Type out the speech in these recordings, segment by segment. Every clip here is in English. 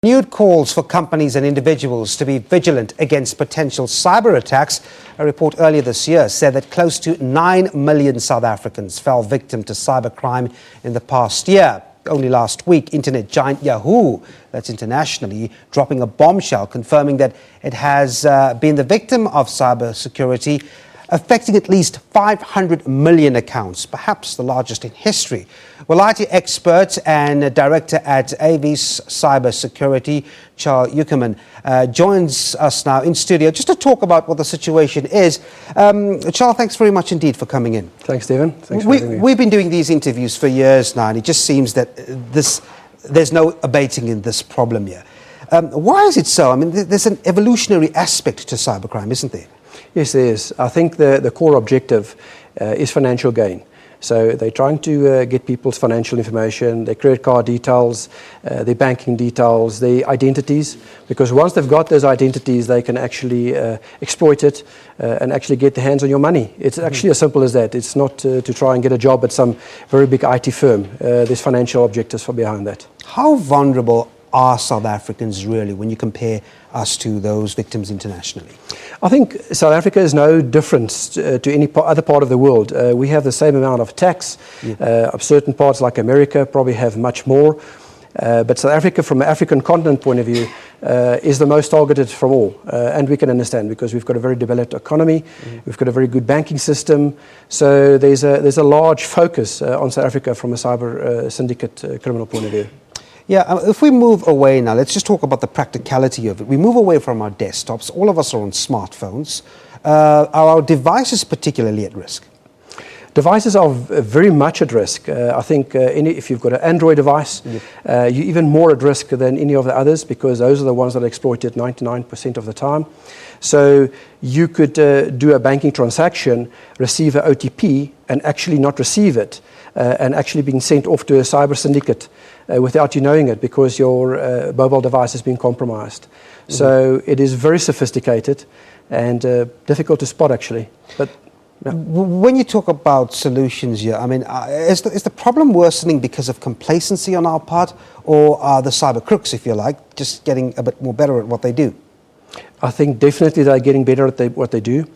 Renewed calls for companies and individuals to be vigilant against potential cyber attacks. A report earlier this year said that close to 9 million South Africans fell victim to cybercrime in the past year. Only last week, internet giant YAHOO, that's internationally, dropping a bombshell confirming that it has been the victim of cybersecurity, affecting at least 500 million accounts, perhaps the largest in history. Well, IT expert and director at AVeS Cybersecurity, Charl Ueckermann, joins us now in studio just to talk about what the situation is. Charl, thanks very much indeed for coming in. Thanks, Stephen. Thanks for having me. We've been doing these interviews for years now, and it just seems that there's no abating in this problem here. Why is it so? I mean, there's an evolutionary aspect to cybercrime, isn't there? Yes, there is. I think the core objective is financial gain. So they're trying to get people's financial information, their credit card details, their banking details, their identities, because once they've got those identities, they can actually exploit it and actually get their hands on your money. It's actually as simple as that. It's not to try and get a job at some very big IT firm. There's financial objectives behind that. How vulnerable are South Africans really when you compare us to those victims internationally? I think South Africa is no different to any other part of the world. We have the same amount of attacks. Of certain parts like America probably have much more. But South Africa, from an African continent point of view, is the most targeted from all. And we can understand because we've got a very developed economy, we've got a very good banking system. So there's a large focus on South Africa from a cyber syndicate criminal point of view. Yeah, if we move away now, let's just talk about the practicality of it. We move away from our desktops. All of us are on smartphones. Are our devices particularly at risk? Devices are very much at risk. I think if you've got an Android device, you're even more at risk than any of the others because those are the ones that are exploited 99% of the time. So you could do a banking transaction, receive an OTP, and actually not receive it, and actually being sent off to a cyber syndicate without you knowing it because your mobile device has been compromised. So it is very sophisticated and difficult to spot actually. But when you talk about solutions here, I mean, is the problem worsening because of complacency on our part, or are the cyber crooks, if you like, just getting a bit more better at what they do? I think definitely they're getting better at what they do.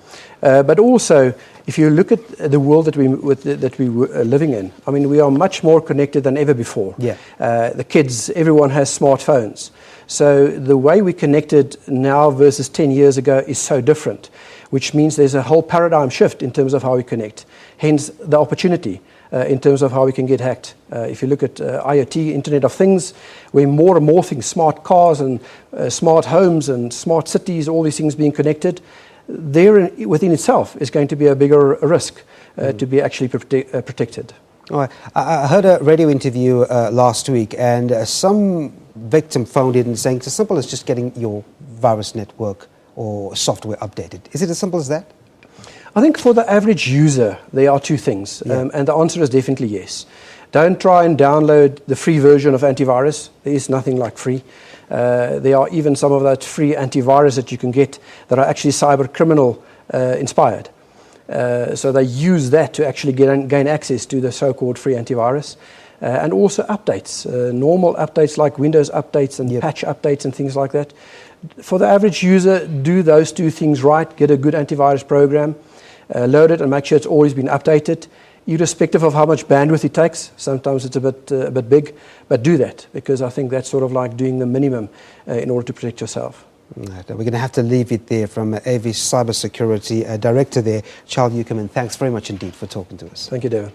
But also, if you look at the world that we were living in, I mean, we are much more connected than ever before. Yeah. The kids, everyone has smartphones. So the way we connected now versus 10 years ago is so different, which means there's a whole paradigm shift in terms of how we connect. Hence, the opportunity in terms of how we can get hacked. If you look at IoT, Internet of Things, where more and more things, smart cars and smart homes and smart cities, all these things being connected, there within itself is going to be a bigger risk to be actually protected. All right. I heard a radio interview last week, and some victim phoned in saying it's as simple as just getting your virus network or software updated. Is it as simple as that? I think for the average user, there are two things, and the answer is definitely yes. Don't try and download the free version of antivirus. There is nothing like free. There are even some of that free antivirus that you can get that are actually cyber criminal inspired. So they use that to actually gain access to the so-called free antivirus. And also updates, normal updates like Windows updates and patch updates and things like that. For the average user, do those two things right, get a good antivirus program, load it and make sure it's always been updated, irrespective of how much bandwidth it takes. Sometimes it's a bit big, but do that because I think that's sort of like doing the minimum in order to protect yourself. Right, we're going to have to leave it there. From AVeS Cybersecurity Director there, Charl Ueckermann. Thanks very much indeed for talking to us. Thank you, David.